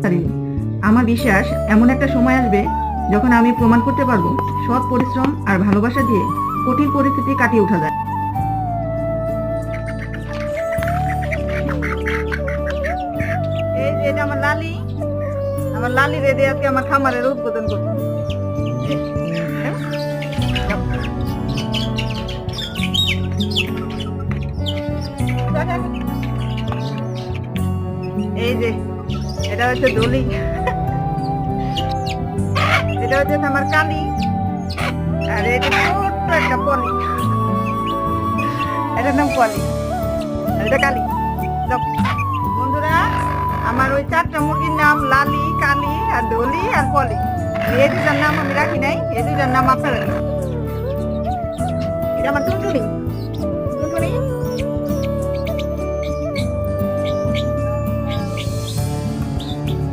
পারিনি। আমার বিশ্বাস এমন একটা সময় আসবে যখন আমি প্রমাণ করতে পারবো সৎ পরিশ্রম আর ভালোবাসা দিয়ে কঠিন পরিস্থিতি কাটিয়ে ওঠা যায়। এই যে এটা আমার লালি রেডি আজকে আমার খামারের উদ্বোধন করতে। এই যে এটা হচ্ছে দলি, এটা হচ্ছে আমার কালি, আর এটা ছোট্ট একটা পলি, এটার নাম পলি, আর এটা কালি। বন্ধুরা, আমার ওই 4টা মুরগির নাম লালি, কালি আর ডলি আর পলি। এই দুটার নাম আমি রাখি নাই, এই দুটার নাম আপনারা। এটা আমার টুনটুনি, টুনটুনি